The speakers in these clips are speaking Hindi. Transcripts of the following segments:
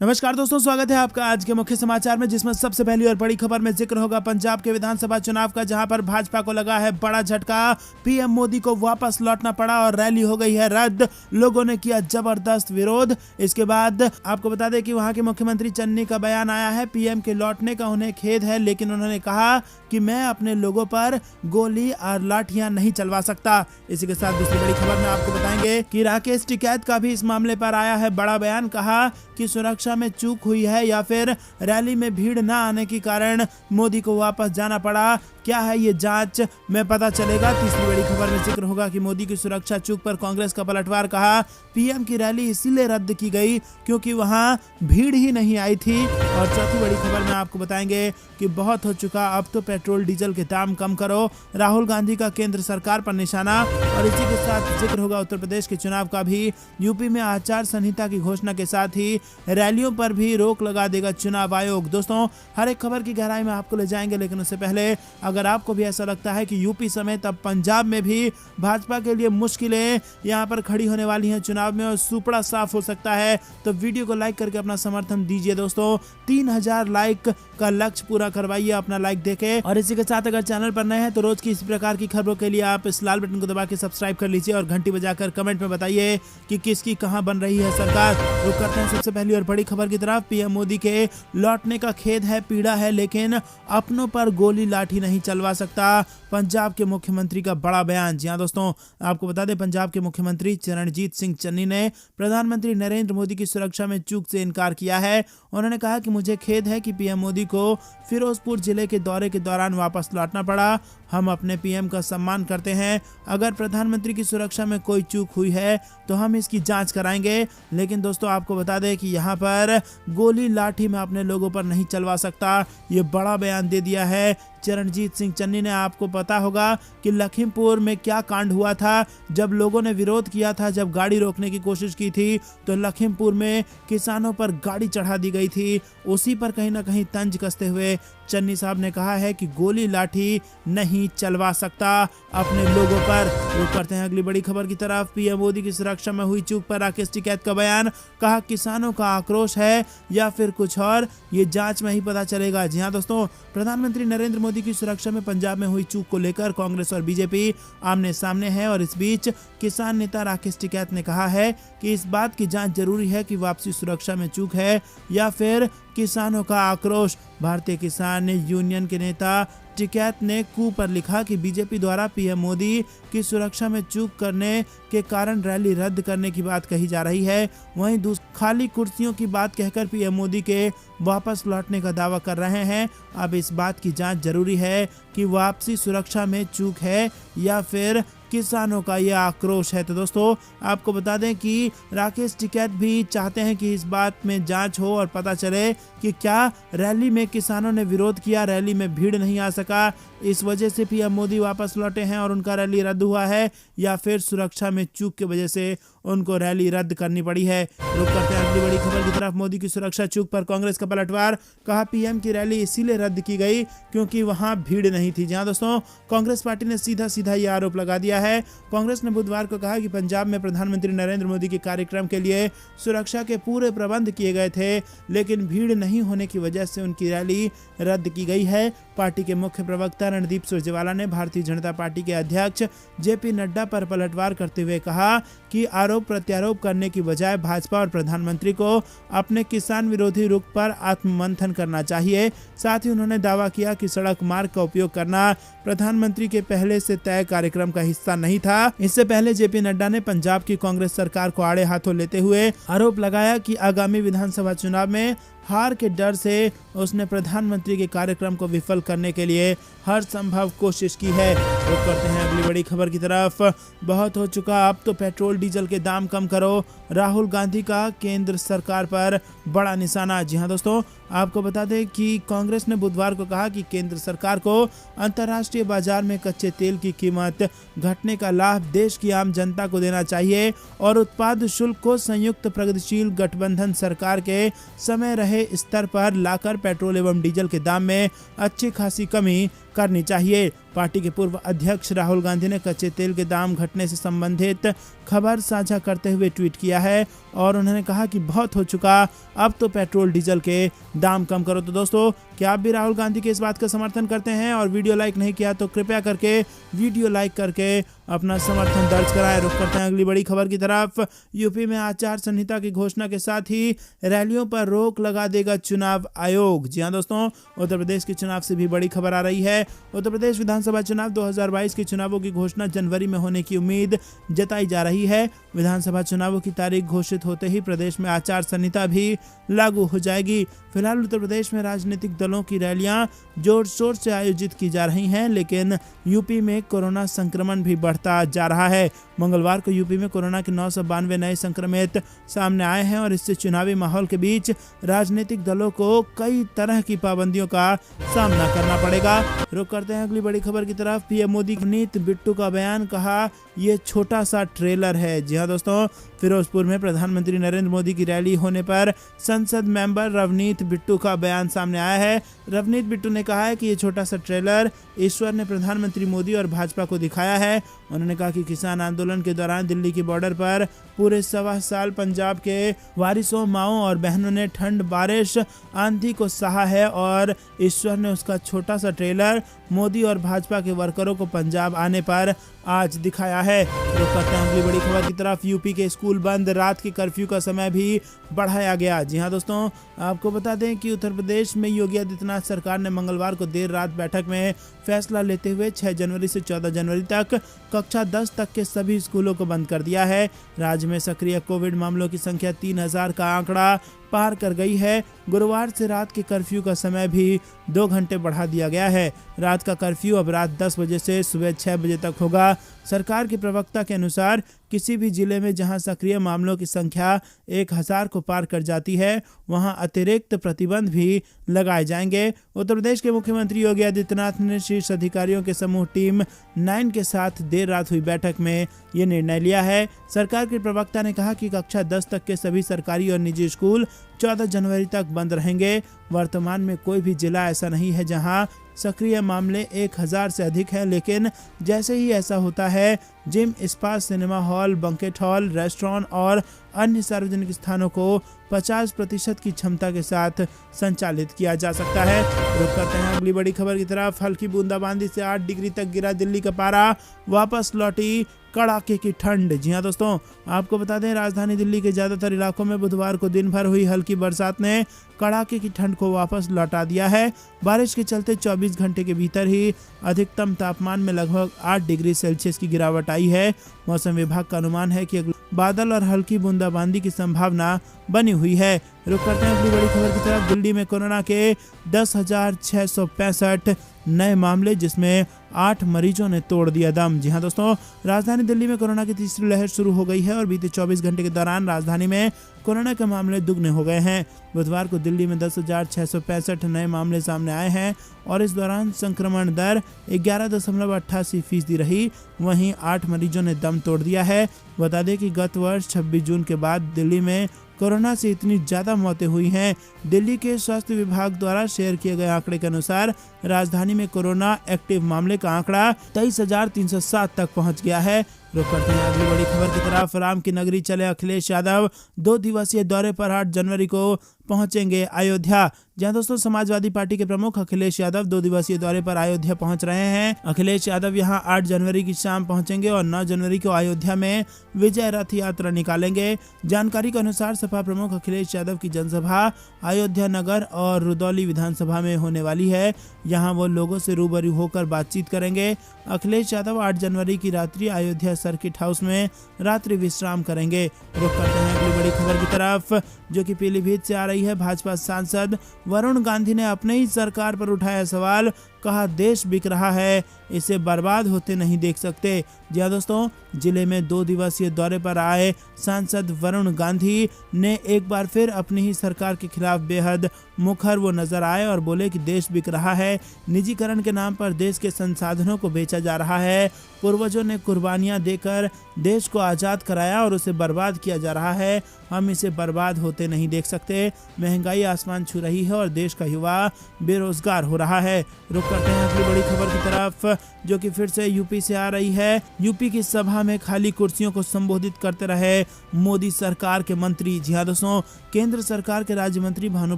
नमस्कार दोस्तों, स्वागत है आपका आज के मुख्य समाचार में, जिसमें सबसे पहली और बड़ी खबर में जिक्र होगा पंजाब के विधानसभा चुनाव का, जहां पर भाजपा को लगा है बड़ा झटका। पीएम मोदी को वापस लौटना पड़ा और रैली हो गई है रद्द। लोगों ने किया जबरदस्त विरोध। इसके बाद आपको बता दें कि वहां के मुख्यमंत्री चन्नी का बयान आया है। पीएम के लौटने का उन्हें खेद है, लेकिन उन्होंने कहा कि मैं अपने लोगों पर गोली और लाठियां नहीं चलवा सकता। इसी के साथ दूसरी बड़ी खबर में आपको बताएंगे कि राकेश टिकैत का भी इस मामले पर आया है बड़ा बयान। कहा कि सुरक्षा में चूक हुई है या फिर रैली में भीड़ न आने के कारण मोदी को वापस जाना पड़ा। क्या है ये जांच में पता चलेगा। तीसरी बड़ी खबर में जिक्र होगा कि मोदी की सुरक्षा चूक पर कांग्रेस का पलटवार। कहा पीएम की रैली इसीलिए रद्द की गई क्योंकि वहां भीड़ ही नहीं आई थी। और चौथी बड़ी खबर में आपको बताएंगे कि बहुत हो चुका, अब तो पेट्रोल डीजल के दाम कम करो। राहुल गांधी का केंद्र सरकार पर निशाना। और इसी के साथ जिक्र होगा उत्तर प्रदेश के चुनाव का भी। यूपी में आचार संहिता की घोषणा के साथ ही रैलियों पर भी रोक लगा देगा चुनाव आयोग। दोस्तों, हर एक खबर की गहराई में आपको ले जाएंगे, लेकिन उससे पहले अगर आपको भी ऐसा लगता है कि यूपी समेत अब पंजाब में भी भाजपा के लिए मुश्किलें यहां पर खड़ी होने वाली हैं चुनाव में और सुपड़ा साफ हो सकता है, तो वीडियो को लाइक करके अपना समर्थन दीजिए। दोस्तों, 3000 लाइक का लक्ष्य पूरा करवाइए अपना लाइक देके। और इसी के साथ अगर चैनल पर नए हैं तो रोज की इस प्रकार की खबरों के लिए आप इस लाल बटन को दबा के सब्सक्राइब कर लीजिए और घंटी बजाकर कमेंट में बताइए कि किसकी कहां बन रही है सरकार। रुक करते हैं सबसे पहली और बड़ी खबर की तरफ। पीएम मोदी के लौटने का खेद है, पीड़ा है, लेकिन अपनों पर गोली लाठी नहीं चलवा सकता। पंजाब के मुख्यमंत्री का बड़ा बयान। जी हां दोस्तों, आपको बता दें पंजाब के मुख्यमंत्री चरणजीत सिंह चन्नी ने प्रधानमंत्री नरेंद्र मोदी की सुरक्षा में चूक से इनकार किया है। उन्होंने कहा कि मुझे खेद है कि पीएम मोदी को फिरोजपुर जिले के दौरे के दौरान वापस लौटना पड़ा। हम अपने पीएम का सम्मान करते हैं। अगर प्रधानमंत्री की सुरक्षा में कोई चूक हुई है तो हम इसकी जांच कराएंगे। लेकिन दोस्तों, आपको बता दें कि यहाँ पर गोली लाठी में अपने लोगों पर नहीं चलवा सकता, ये बड़ा बयान दे दिया है चरणजीत सिंह चन्नी ने। आपको पता होगा कि लखीमपुर में क्या कांड हुआ था जब लोगों ने विरोध किया था, जब गाड़ी रोकने की कोशिश की थी तो लखीमपुर में किसानों पर गाड़ी चढ़ा दी गई थी। उसी पर कहीं ना कहीं तंज कसते हुए चन्नी साहब ने कहा है कि गोली लाठी नहीं चलवा सकता अपने लोगों पर। रुक करते हैं अगली बड़ी खबर की तरफ। पीएम मोदी की सुरक्षा में हुई चूक पर राकेश टिकैत का बयान। कहा किसानों का आक्रोश है या फिर कुछ और, ये जांच में ही पता चलेगा। जी हां दोस्तों, प्रधानमंत्री नरेंद्र मोदी की सुरक्षा में पंजाब में हुई चूक को लेकर कांग्रेस और बीजेपी आमने सामने है। और इस बीच किसान नेता राकेश टिकैत ने कहा है कि इस बात की जांच जरूरी है कि वापसी सुरक्षा में चूक है या फिर किसानों का आक्रोश। भारतीय किसान यूनियन के नेता टिकैत ने कू पर लिखा कि बीजेपी द्वारा पीएम मोदी की सुरक्षा में चूक करने के कारण रैली रद्द करने की बात कही जा रही है। वहीं खाली कुर्सियों की बात कहकर पीएम मोदी के वापस लौटने का दावा कर रहे हैं। अब इस बात की जांच जरूरी है कि वापसी सुरक्षा में चूक है या फिर किसानों का यह आक्रोश है। तो दोस्तों, आपको बता दें कि राकेश टिकैत भी चाहते हैं कि इस बात में जांच हो और पता चले कि क्या रैली में किसानों ने विरोध किया, रैली में भीड़ नहीं आ सका, इस वजह से पीएम मोदी वापस लौटे हैं और उनका रैली रद्द हुआ है, या फिर सुरक्षा में चूक की वजह से उनको रैली रद्द करनी पड़ी है। रुक करते हैं अगली बड़ी खबर की तरफ। मोदी की सुरक्षा चूक पर कांग्रेस का पलटवार। कहा पीएम की रैली इसीलिए रद्द की गई क्योंकि वहां भीड़ नहीं थी। जहां दोस्तों, कांग्रेस पार्टी ने सीधा सीधा ये आरोप लगा दिया है। कांग्रेस ने बुधवार को कहा कि पंजाब में प्रधानमंत्री नरेंद्र मोदी के कार्यक्रम के लिए सुरक्षा के पूरे प्रबंध किए गए थे, लेकिन भीड़ नहीं होने की वजह से उनकी रैली रद्द की गई है। पार्टी के मुख्य प्रवक्ता रणदीप सुरजेवाला ने भारतीय जनता पार्टी के अध्यक्ष जेपी नड्डा पर पलटवार करते हुए कहा कि आरोप प्रत्यारोप करने की बजाय भाजपा और प्रधानमंत्री को अपने किसान विरोधी रुख पर आत्ममंथन करना चाहिए। साथ ही उन्होंने दावा किया कि सड़क मार्ग का उपयोग करना प्रधानमंत्री के पहले से तय कार्यक्रम का हिस्सा नहीं था। इससे पहले जेपी नड्डा ने पंजाब की कांग्रेस सरकार को आड़े हाथों लेते हुए आरोप लगाया कि आगामी विधानसभा चुनाव में हार के डर से उसने प्रधानमंत्री के कार्यक्रम को विफल करने के लिए हर संभव कोशिश की है। रुक करते हैं अगली बड़ी खबर की तरफ। बहुत हो चुका, अब तो पेट्रोल डीजल के दाम कम करो। राहुल गांधी का केंद्र सरकार पर बड़ा निशाना। जी हां दोस्तों, आपको बता दें कि कांग्रेस ने बुधवार को कहा कि केंद्र सरकार को अंतर्राष्ट्रीय बाजार में कच्चे तेल की कीमत घटने का लाभ देश की आम जनता को देना चाहिए और उत्पाद शुल्क को संयुक्त प्रगतिशील गठबंधन सरकार के समय रहे स्तर पर लाकर पेट्रोल एवं डीजल के दाम में अच्छी खासी कमी करनी चाहिए। पार्टी के पूर्व अध्यक्ष राहुल गांधी ने कच्चे तेल के दाम घटने से संबंधित खबर साझा करते हुए ट्वीट किया है और उन्होंने कहा कि बहुत हो चुका, अब तो पेट्रोल डीजल के दाम कम करो। तो दोस्तों, क्या आप भी राहुल गांधी के इस बात का समर्थन करते हैं और वीडियो लाइक नहीं किया तो कृपया करके वीडियो लाइक करके अपना समर्थन दर्ज कराएं। रुक करते हैं अगली बड़ी खबर की तरफ। यूपी में आचार संहिता की घोषणा के साथ ही रैलियों पर रोक लगा देगा चुनाव आयोग। जी हां दोस्तों, उत्तर प्रदेश के चुनाव से भी बड़ी खबर आ रही है। उत्तर प्रदेश विधानसभा चुनाव 2022 के चुनावों की घोषणा जनवरी में होने की उम्मीद जताई जा रही है। विधानसभा चुनावों की तारीख घोषित होते ही प्रदेश में आचार संहिता भी लागू हो जाएगी। फिलहाल उत्तर प्रदेश में राजनीतिक दलों की रैलियां जोर शोर से आयोजित की जा रही हैं, लेकिन यूपी में कोरोना संक्रमण भी बढ़ता जा रहा है। मंगलवार को यूपी में कोरोना के 992 नए संक्रमित सामने आए हैं और इससे चुनावी माहौल के बीच राजनीतिक दलों को कई तरह की पाबंदियों का सामना करना पड़ेगा। रुक करते हैं अगली बड़ी खबर की तरफ। पीएम मोदी नवनीत बिट्टू का बयान, कहा ये छोटा सा ट्रेलर है। जी हां दोस्तों, फिरोजपुर में प्रधानमंत्री नरेंद्र मोदी की रैली होने पर संसद मेंबर रवनीत बिट्टू का बयान सामने आया है। रवनीत बिट्टू ने कहा है कि ये छोटा सा ट्रेलर ईश्वर ने प्रधानमंत्री मोदी और भाजपा को दिखाया है। उन्होंने कहा कि किसान आंदोलन के दौरान दिल्ली की बॉर्डर पर पूरे 1.25 साल पंजाब के वारिसों, माओं और बहनों ने ठंड, बारिश, आंधी को सहा है और ईश्वर ने उसका छोटा सा ट्रेलर मोदी और भाजपा के वर्करों को पंजाब आने पर आज दिखाया है। तो करते हैं अगली बड़ी खबर की तरफ। यूपी के स्कूल बंद, रात के कर्फ्यू का समय भी बढ़ाया गया। जी हां दोस्तों, आपको बता दें कि उत्तर प्रदेश में योगी आदित्यनाथ सरकार ने मंगलवार को देर रात बैठक में फैसला लेते हुए 6 जनवरी से 14 जनवरी तक कक्षा 10 तक के सभी स्कूलों को बंद कर दिया है। राज्य में सक्रिय कोविड मामलों की संख्या 3000 का आंकड़ा पार कर गई है। गुरुवार से रात के कर्फ्यू का समय भी 2 घंटे बढ़ा दिया गया है। रात का कर्फ्यू अब रात 10 बजे से सुबह 6 बजे तक होगा। सरकार के प्रवक्ता के अनुसार किसी भी जिले में जहां सक्रिय मामलों की संख्या 1000 को पार कर जाती है, वहां अतिरिक्त प्रतिबंध भी लगाए जाएंगे। उत्तर प्रदेश के मुख्यमंत्री योगी आदित्यनाथ ने शीर्ष अधिकारियों के समूह टीम 9 के साथ देर रात हुई बैठक में ये निर्णय लिया है। सरकार के प्रवक्ता ने कहा कि कक्षा 10 तक के सभी सरकारी और निजी स्कूल 14 जनवरी तक बंद रहेंगे। वर्तमान में कोई भी जिला ऐसा नहीं है जहां सक्रिय मामले 1000 से अधिक हैं, लेकिन जैसे ही ऐसा होता है, gym, spa, cinema hall, banquet hall, restaurant और अन्य सार्वजनिक स्थानों को 50% की क्षमता के साथ संचालित किया जा सकता है। रुक करते हैं अगली बड़ी खबर की तरफ। हल्की बूंदाबांदी से 8 डिग्री तक गिरा दिल्ली का पारा, वापस लौटी कड़ाके की ठंड। जी हां दोस्तों, आपको बता दें राजधानी दिल्ली के ज्यादातर इलाकों में बुधवार को दिन भर हुई हल्की बरसात ने कड़ाके की ठंड को वापस लौटा दिया है। बारिश के चलते 24 घंटे के भीतर ही अधिकतम तापमान में लगभग 8 डिग्री सेल्सियस की गिरावट आई है। मौसम विभाग का अनुमान है कि बादल और हल्की बूंदाबांदी की संभावना बनी हुई है। रुक करते हैं अगली बड़ी खबर की तरफ। दिल्ली में कोरोना के 10,665 नए मामले, जिसमें 8 मरीजों ने तोड़ दिया दम। जी हां दोस्तों, राजधानी दिल्ली में कोरोना की तीसरी लहर शुरू हो गई है और बीते 24 घंटे के दौरान राजधानी में कोरोना के मामले दुगने हो गए हैं। बुधवार को दिल्ली में 10,665 नए मामले सामने आए हैं और इस दौरान संक्रमण दर 11.88% रही। वहीं 8 मरीजों ने दम तोड़ दिया है। बता दें कि गत वर्ष 26 जून के बाद दिल्ली में कोरोना से इतनी ज्यादा मौतें हुई हैं। दिल्ली के स्वास्थ्य विभाग द्वारा शेयर किए गए आंकड़े के अनुसार राजधानी में कोरोना एक्टिव मामले का आंकड़ा 23,307 तक पहुंच गया है। रुक करते हैं अगली बड़ी खबर की तरफ। राम की नगरी चले अखिलेश यादव 2 दिवसीय दौरे पर 8 जनवरी को पहुंचेंगे अयोध्या। जहां दोस्तों समाजवादी पार्टी के प्रमुख अखिलेश यादव 2 दिवसीय दौरे पर अयोध्या पहुंच रहे हैं। अखिलेश यादव यहां 8 जनवरी की शाम पहुंचेंगे और 9 जनवरी को अयोध्या में विजय रथ यात्रा निकालेंगे। जानकारी के अनुसार सपा प्रमुख अखिलेश यादव की जनसभा अयोध्या नगर और रुदौली विधानसभा में होने वाली है। यहाँ वो लोगों से रूबरू होकर बातचीत करेंगे। अखिलेश यादव 8 जनवरी की रात्रि अयोध्या सर्किट हाउस में रात्रि विश्राम करेंगे। रुक करते हैं अगली बड़ी खबर की तरफ, जो कि पीलीभीत से आ रही है। भाजपा सांसद वरुण गांधी ने अपने ही सरकार पर उठाया सवाल, कहा देश बिक रहा है, इसे बर्बाद होते नहीं देख सकते। जी हां दोस्तों, जिले में 2 दिवसीय दौरे पर आए सांसद वरुण गांधी ने एक बार फिर अपनी ही सरकार के खिलाफ बेहद मुखर वो नजर आए और बोले कि देश बिक रहा है, निजीकरण के नाम पर देश के संसाधनों को बेचा जा रहा है, पूर्वजों ने कुर्बानियां देकर देश को आज़ाद कराया और उसे बर्बाद किया जा रहा है, हम इसे बर्बाद होते नहीं देख सकते। महंगाई आसमान छू रही है और देश का युवा बेरोजगार हो रहा है। रुक करते हैं अगली बड़ी खबर की तरफ, जो कि फिर से यूपी से आ रही है। यूपी की सभा में खाली कुर्सियों को संबोधित करते रहे मोदी सरकार के मंत्री। जी हाँ दोस्तों, केंद्र सरकार के राज्य मंत्री भानु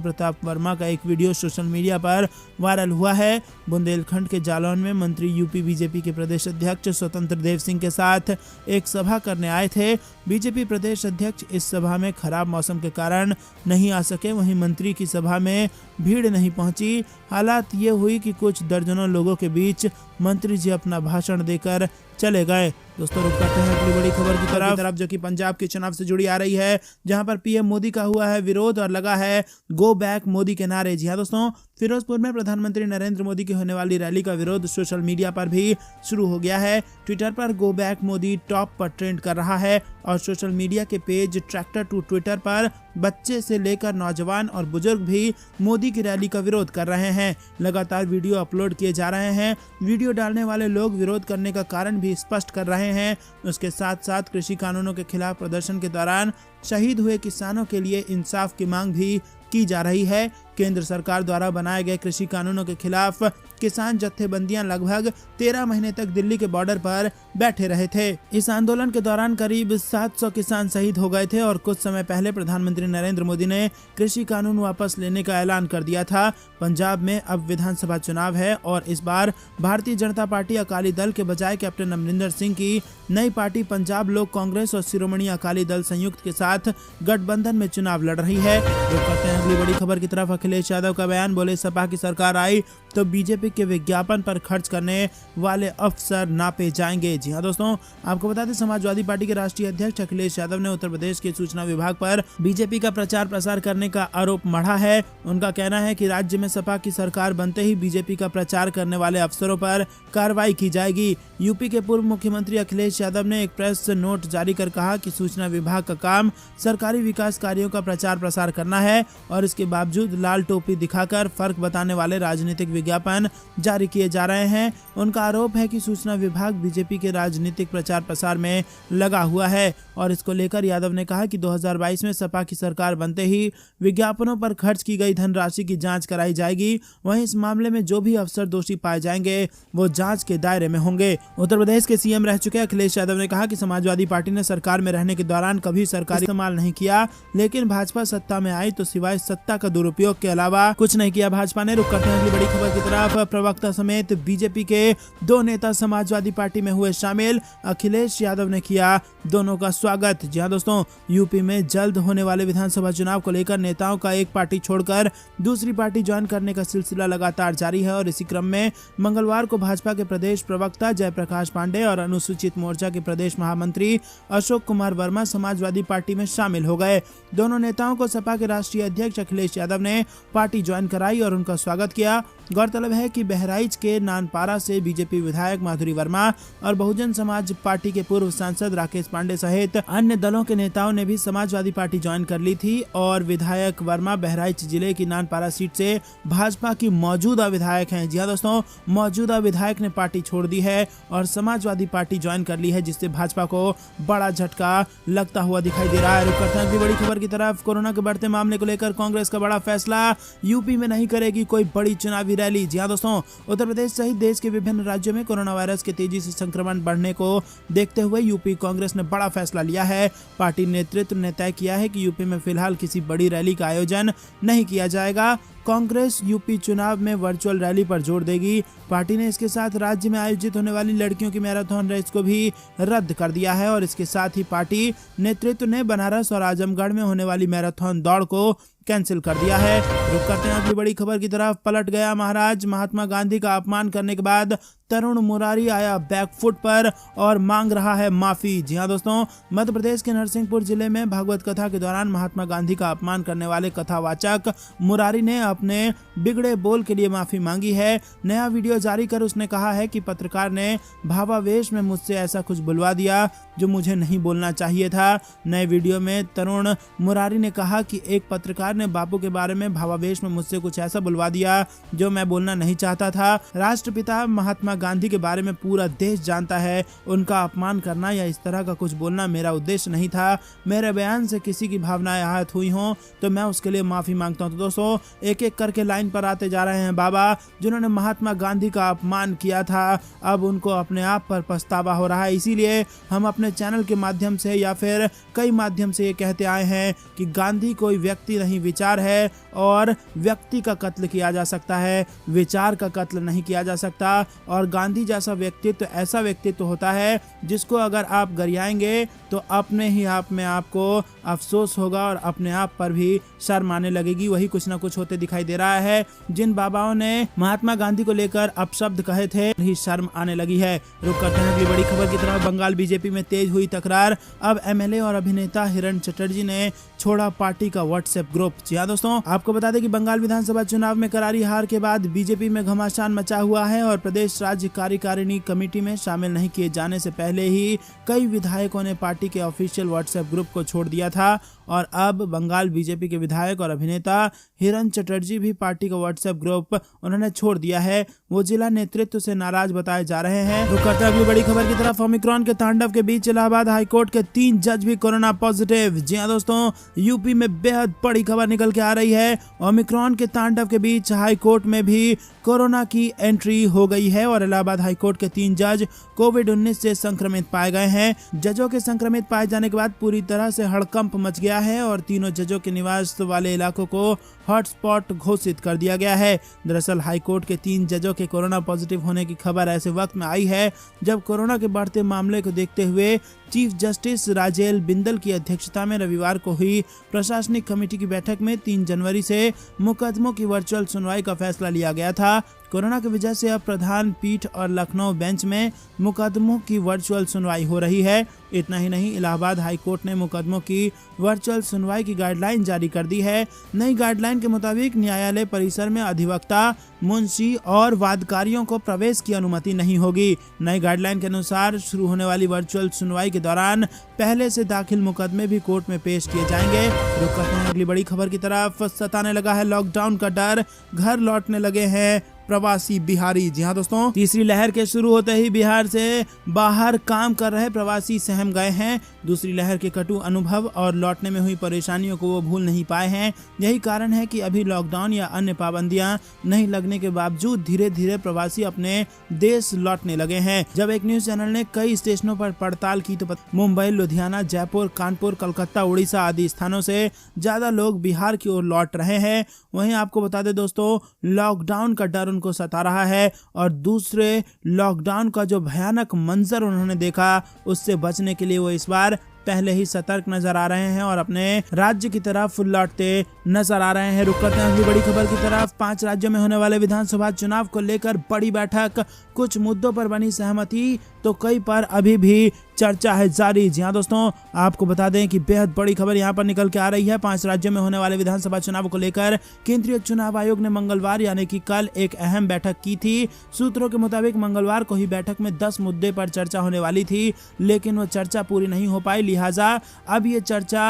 प्रताप वर्मा का एक वीडियो सोशल मीडिया पर वायरल हुआ है। बुंदेलखंड के जालौन में मंत्री यूपी बीजेपी के प्रदेश अध्यक्ष स्वतंत्र देव सिंह के साथ एक सभा करने आए थे। बीजेपी प्रदेश अध्यक्ष इस सभा में खराब मौसम के कारण नहीं आ सके, वहीं मंत्री की सभा में भीड़ नहीं पहुंची। हालात ये हुई कि कुछ दर्जनों लोगों के बीच मंत्री जी अपना भाषण देकर चले गए। दोस्तों रुक करते हैं अगली बड़ी खबर की तरफ, जो कि पंजाब के चुनाव से जुड़ी आ रही है, जहां पर पीएम मोदी का हुआ है विरोध और लगा है गो बैक मोदी के नारे। जी हाँ दोस्तों, फिरोजपुर में प्रधानमंत्री नरेंद्र मोदी की होने वाली रैली का विरोध सोशल मीडिया पर भी शुरू हो गया है। ट्विटर पर गो बैक मोदी टॉप पर ट्रेंड कर रहा है और सोशल मीडिया के पेज ट्रैक्टर टू ट्विटर पर बच्चे से लेकर नौजवान और बुजुर्ग भी मोदी की रैली का विरोध कर रहे हैं। लगातार वीडियो अपलोड किए जा रहे हैं। वीडियो डालने वाले लोग विरोध करने का कारण भी स्पष्ट कर रहे हैं। उसके साथ साथ कृषि कानूनों के खिलाफ प्रदर्शन के दौरान शहीद हुए किसानों के लिए इंसाफ की मांग भी की जा रही है। केंद्र सरकार द्वारा बनाए गए कृषि कानूनों के खिलाफ किसान जत्थेबंदियां लगभग 13 महीने तक दिल्ली के बॉर्डर पर बैठे रहे थे। इस आंदोलन के दौरान करीब 700 किसान शहीद हो गए थे और कुछ समय पहले प्रधानमंत्री नरेंद्र मोदी ने कृषि कानून वापस लेने का ऐलान कर दिया था। पंजाब में अब विधानसभा चुनाव है और इस बार भारतीय जनता पार्टी अकाली दल के बजाय कैप्टन अमरिंदर सिंह की नई पार्टी पंजाब लोक कांग्रेस और शिरोमणि अकाली दल संयुक्त के साथ गठबंधन में चुनाव लड़ रही है। करते हैं अगली बड़ी खबर की तरफ। अखिलेश यादव का बयान, बोले सपा की सरकार आई तो बीजेपी के विज्ञापन पर खर्च करने वाले अफसर नापे जाएंगे। जी हाँ दोस्तों, आपको बता दें समाजवादी पार्टी के राष्ट्रीय अध्यक्ष अखिलेश यादव ने उत्तर प्रदेश के सूचना विभाग पर बीजेपी का प्रचार प्रसार करने का आरोप मढ़ा है। उनका कहना है कि राज्य में सपा की सरकार बनते ही बीजेपी का प्रचार करने वाले अफसरों पर कार्रवाई की जाएगी। यूपी के पूर्व मुख्यमंत्री अखिलेश यादव ने एक प्रेस नोट जारी कर कहा कि सूचना विभाग का काम सरकारी विकास कार्यों का प्रचार प्रसार करना है और इसके बावजूद लाल टोपी दिखाकर फर्क बताने वाले राजनीतिक विज्ञापन जारी किए जा रहे हैं। उनका आरोप है कि सूचना विभाग बीजेपी के राजनीतिक प्रचार प्रसार में लगा हुआ है और इसको लेकर यादव ने कहा कि 2022 में सपा की सरकार बनते ही विज्ञापनों पर खर्च की गई धनराशि की जांच कराई जाएगी। वहीं इस मामले में जो भी अफसर दोषी पाए जाएंगे वो जांच के दायरे में होंगे। उत्तर प्रदेश के सीएम रह चुके अखिलेश यादव ने कहा कि समाजवादी पार्टी ने सरकार में रहने के दौरान कभी सरकारी इस्तेमाल नहीं किया, लेकिन भाजपा सत्ता में आई तो सिवाय सत्ता का दुरुपयोग के अलावा कुछ नहीं किया भाजपा ने। रुक करते हैं अगली बड़ी खबर की तरफ। प्रवक्ता समेत बीजेपी के 2 नेता समाजवादी पार्टी में हुए शामिल। अखिलेश यादव ने किया दोनों का स्वागत। जी हाँ दोस्तों, यूपी में जल्द होने वाले विधानसभा चुनाव को लेकर नेताओं का एक पार्टी छोड़कर दूसरी पार्टी ज्वाइन करने का सिलसिला लगातार जारी है और इसी क्रम में मंगलवार को भाजपा के प्रदेश प्रवक्ता जयप्रकाश पांडे और अनुसूचित मोर्चा के प्रदेश महामंत्री अशोक कुमार वर्मा समाजवादी पार्टी में शामिल हो गए। दोनों नेताओं को सपा के राष्ट्रीय अध्यक्ष अखिलेश यादव ने पार्टी ज्वाइन कराई और उनका स्वागत किया। गौरतलब है कि बहराइच के नानपारा से बीजेपी विधायक माधुरी वर्मा और बहुजन समाज पार्टी के पूर्व सांसद राकेश पांडे सहित अन्य दलों के नेताओं ने भी समाजवादी पार्टी ज्वाइन कर ली थी और विधायक वर्मा बहराइच जिले की नानपारा सीट से भाजपा की मौजूदा विधायक हैं। जी हाँ दोस्तों, मौजूदा विधायक ने पार्टी छोड़ दी है और समाजवादी पार्टी ज्वाइन कर ली है, जिससे भाजपा को बड़ा झटका लगता हुआ दिखाई दे रहा है। रुक करते हैं अगली बड़ी खबर की तरफ। कोरोना के बढ़ते मामले को लेकर कांग्रेस का बड़ा फैसला, यूपी में नहीं करेगी कोई बड़ी चुनावी रैली। जी हाँ दोस्तों, उत्तर प्रदेश सहित देश के विभिन्न राज्यों में कोरोना वायरस के तेजी से संक्रमण बढ़ने को देखते हुए यूपी कांग्रेस ने बड़ा फैसला लिया है। पार्टी नेतृत्व ने तय किया है कि यूपी में फिलहाल किसी बड़ी रैली का आयोजन नहीं किया जाएगा। कांग्रेस यूपी चुनाव में वर्चुअल रैली पर जोर देगी। पार्टी ने इसके साथ राज्य में आयोजित होने वाली लड़कियों की मैराथन रेस को भी रद्द कर दिया है और इसके साथ ही पार्टी नेतृत्व ने बनारस और आजमगढ़ में होने वाली मैराथन दौड़ को कैंसिल कर दिया है। रुक करते हैं अगली बड़ी खबर की तरफ। पलट गया महाराज, महात्मा गांधी का अपमान करने के बाद तरुण मुरारी आया बैकफुट पर और मांग रहा है माफी। जी हाँ दोस्तों, मध्य प्रदेश के नरसिंहपुर जिले में भागवत कथा के दौरान महात्मा गांधी का अपमान करने वाले कथावाचक मुरारी ने अपने बिगड़े बोल के लिए माफी मांगी है। नया वीडियो जारी कर उसने कहा है कि पत्रकार ने भावावेश में मुझसे ऐसा कुछ बुलवा दिया जो मुझे नहीं बोलना चाहिए था। नए वीडियो में तरुण मुरारी ने कहा कि एक पत्रकार ने बापू के बारे में भावावेश में मुझसे कुछ ऐसा बुलवा दिया जो मैं बोलना नहीं चाहता था। राष्ट्रपिता महात्मा गांधी के बारे में पूरा देश जानता है, उनका अपमान करना या इस तरह का कुछ बोलना मेरा उद्देश्य नहीं था। मेरे बयान से किसी की भावनाएं आहत हुई हों तो मैं उसके लिए माफी मांगता हूं। तो दोस्तों, एक एक करके लाइन पर आते जा रहे हैं बाबा जिन्होंने महात्मा गांधी का अपमान किया था। अब उनको अपने आप पर पछतावा हो रहा है। इसीलिए हम अपने चैनल के माध्यम से या फिर कई माध्यम से ये कहते आए हैं कि गांधी कोई व्यक्ति नहीं, विचार है, और व्यक्ति का कत्ल किया जा सकता है, विचार का कत्ल नहीं किया जा सकता। और गांधी जैसा व्यक्तित्व ऐसा व्यक्तित्व होता है जिसको अगर आप गरियाएंगे तो अपने ही आप में आपको अफसोस होगा और अपने आप पर भी शर्म आने लगेगी। वही कुछ ना कुछ होते दिखाई दे रहा है। जिन बाबाओं ने महात्मा गांधी को लेकर अपशब्द कहे थे ही शर्म आने लगी है। रुक करते हैं अगली बड़ी खबर की तरफ। बंगाल बीजेपी में तेज हुई तकरार। अब एमएलए और अभिनेता हिरण चटर्जी ने छोड़ा पार्टी का व्हाट्सएप ग्रुप। जी हाँ दोस्तों, आपको बता दें कि बंगाल विधानसभा चुनाव में करारी हार के बाद बीजेपी में घमासान मचा हुआ है और प्रदेश राज्य कार्यकारिणी कमेटी में शामिल नहीं किए जाने से पहले ही कई विधायकों ने पार्टी के ऑफिशियल व्हाट्सएप ग्रुप को छोड़ दिया था। और अब बंगाल बीजेपी के विधायक और अभिनेता हिरण चटर्जी भी पार्टी का व्हाट्सएप ग्रुप उन्होंने छोड़ दिया है। वो जिला नेतृत्व से नाराज बताए जा रहे हैं। रुक करते हैं अगली बड़ी खबर की तरफ। ओमिक्रॉन के तांडव के बीच इलाहाबाद हाईकोर्ट के 3 जज भी कोरोना पॉजिटिव। जी हाँ दोस्तों, यूपी में बेहद बड़ी खबर निकल के आ रही है। ओमिक्रॉन के तांडव के बीच हाईकोर्ट में भी कोरोना की एंट्री हो गई है और इलाहाबाद हाईकोर्ट के 3 जज कोविड-19 से संक्रमित पाए गए हैं। जजों के संक्रमित पाए जाने के बाद पूरी तरह से हड़कंप मच गया है और तीनों जजों के निवास वाले इलाकों को हॉटस्पॉट घोषित कर दिया गया है। दरअसल हाईकोर्ट के 3 जजों के कोरोना पॉजिटिव होने की खबर ऐसे वक्त में आई है जब कोरोना के बढ़ते मामले को देखते हुए चीफ जस्टिस राजेल बिंदल की अध्यक्षता में रविवार को हुई प्रशासनिक कमेटी की बैठक में 3 जनवरी से मुकदमों की वर्चुअल सुनवाई का फैसला लिया गया था। कोरोना की वजह से अब प्रधान पीठ और लखनऊ बेंच में मुकदमों की वर्चुअल सुनवाई हो रही है। इतना ही नहीं, इलाहाबाद हाईकोर्ट ने मुकदमों की वर्चुअल सुनवाई की गाइडलाइन जारी कर दी है। नई गाइडलाइन के मुताबिक न्यायालय परिसर में अधिवक्ता, मुंशी और वादकारियों को प्रवेश की अनुमति नहीं होगी। नई गाइडलाइन के अनुसार शुरू होने वाली वर्चुअल सुनवाई के दौरान पहले से दाखिल मुकदमे भी कोर्ट में पेश किए जाएंगे। रुक करते हैं अगली बड़ी खबर की तरफ। सताने लगा है लॉकडाउन का डर, घर लौटने लगे हैं प्रवासी बिहारी। जी हाँ दोस्तों, तीसरी लहर के शुरू होते ही बिहार से बाहर काम कर रहे प्रवासी सहम गए हैं। दूसरी लहर के कटु अनुभव और लौटने में हुई परेशानियों को वो भूल नहीं पाए हैं। यही कारण है कि अभी लॉकडाउन या अन्य पाबंदियां नहीं लगने के बावजूद धीरे धीरे प्रवासी अपने देश लौटने लगे हैं। जब एक न्यूज चैनल ने कई स्टेशनों पर पड़ताल की तो मुंबई, लुधियाना, जयपुर, कानपुर, कलकत्ता, उड़ीसा आदि स्थानों से ज्यादा लोग बिहार की ओर लौट रहे हैं। वहीं आपको बता दें दोस्तों, लॉकडाउन का डर उनको सता रहा है और दूसरे लॉकडाउन का जो भयानक मंजर उन्होंने देखा उससे बचने के लिए वो इस बार पहले ही सतर्क नजर आ रहे हैं और अपने राज्य की तरफ लौटते नजर आ रहे हैं। रुक करते हैं अगली बड़ी खबर की तरफ। 5 राज्यों में होने वाले विधानसभा चुनाव को लेकर बड़ी बैठक, कुछ मुद्दों पर बनी सहमति तो कई पर अभी भी चर्चा है जारी। जी हाँ दोस्तों, आपको बता दें कि बेहद बड़ी खबर यहाँ पर निकल के आ रही है। 5 राज्यों में होने वाले विधानसभा चुनाव को लेकर केंद्रीय चुनाव आयोग ने मंगलवार यानी कि कल एक अहम बैठक की थी। सूत्रों के मुताबिक मंगलवार को ही बैठक में 10 मुद्दे पर चर्चा होने वाली थी, लेकिन वो चर्चा पूरी नहीं हो पाई। लिहाजा अब ये चर्चा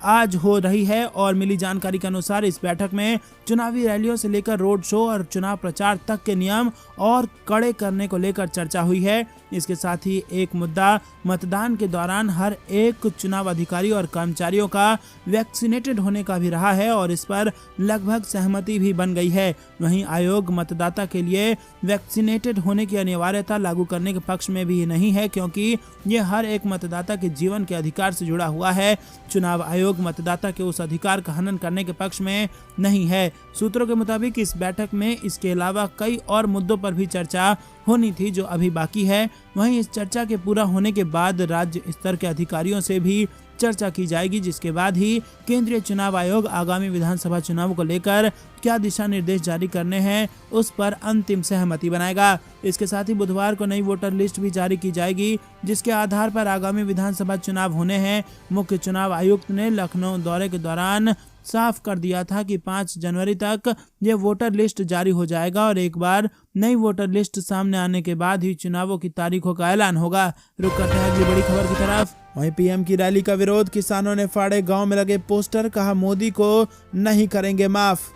आज हो रही है और मिली जानकारी के अनुसार इस बैठक में चुनावी रैलियों से लेकर रोड शो और चुनाव प्रचार तक के नियम और कड़े करने को लेकर चर्चा हुई है। इसके साथ ही एक मुद्दा मतदान के दौरान हर एक चुनाव अधिकारी और कर्मचारियों का वैक्सीनेटेड होने का भी रहा है और इस पर लगभग सहमति भी बन गई है। वहीं आयोग मतदाता के लिए वैक्सीनेटेड होने की अनिवार्यता लागू करने के पक्ष में भी नहीं है, क्योंकि ये हर एक मतदाता के जीवन के अधिकार से जुड़ा हुआ है। चुनाव आयोग मतदाता के उस अधिकार का हनन करने के पक्ष में नहीं है। सूत्रों के मुताबिक इस बैठक में इसके अलावा कई और मुद्दों पर भी चर्चा होनी थी जो अभी बाकी है। वहीं इस चर्चा के पूरा होने के बाद राज्य स्तर के अधिकारियों से भी चर्चा की जाएगी, जिसके बाद ही केंद्रीय चुनाव आयोग आगामी विधानसभा चुनाव को लेकर क्या दिशा निर्देश जारी करने हैं उस पर अंतिम सहमति बनाएगा। इसके साथ ही बुधवार को नई वोटर लिस्ट भी जारी की जाएगी, जिसके आधार पर आगामी विधानसभा चुनाव होने हैं। मुख्य चुनाव आयुक्त ने लखनऊ दौरे के दौरान साफ कर दिया था कि 5 जनवरी तक ये वोटर लिस्ट जारी हो जाएगा और एक बार नई वोटर लिस्ट सामने आने के बाद ही चुनावों की तारीखों का ऐलान होगा। रुक करते हैं अगली बड़ी खबर की तरफ। वहीं पीएम की रैली का विरोध, किसानों ने फाड़े गांव में लगे पोस्टर, कहा मोदी को नहीं करेंगे माफ।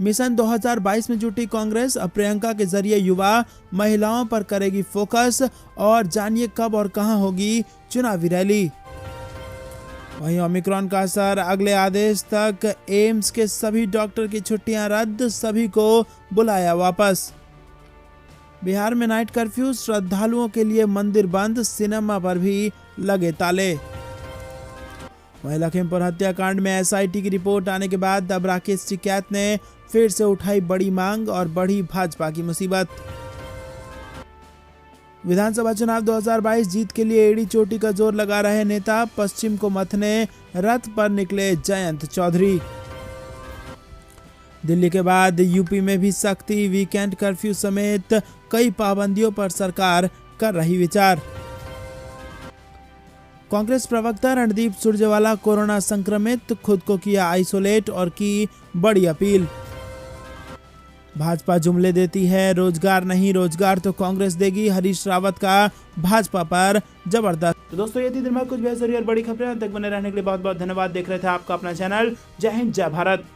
मिशन 2022 में जुटी कांग्रेस, अब प्रियंका के जरिए युवा महिलाओं पर करेगी फोकस, और जानिए कब और कहां होगी चुनावी रैली। वहीं ओमिक्रॉन का असर, अगले आदेश तक एम्स के सभी डॉक्टर की छुट्टियां रद्द, सभी को बुलाया वापस। बिहार में नाइट कर्फ्यू, श्रद्धालुओं के लिए मंदिर बंद, सिनेमा पर भी लगे ताले। वहीं लखीमपुर हत्याकांड में एसआईटी की रिपोर्ट आने के बाद अब राकेश टिकैत ने फिर से उठाई बड़ी मांग और बढ़ी भाजपा की मुसीबत। विधानसभा चुनाव 2022 जीत के लिए एड़ी चोटी का जोर लगा रहे नेता, पश्चिम को मथने रथ पर निकले जयंत चौधरी। दिल्ली के बाद यूपी में भी सख्ती, वीकेंड कर्फ्यू समेत कई पाबंदियों पर सरकार कर रही विचार। कांग्रेस प्रवक्ता रणदीप सुरजेवाला कोरोना संक्रमित, खुद को किया आइसोलेट और की बड़ी अपील। भाजपा जुमले देती है, रोजगार नहीं, रोजगार तो कांग्रेस देगी, हरीश रावत का भाजपा पर जबरदस्त। तो दोस्तों ये थी दिन भर कुछ बेहतरीन और बड़ी खबरें। तक बने रहने के लिए बहुत बहुत धन्यवाद। देख रहे थे आपका अपना चैनल जय हिंद जय भारत।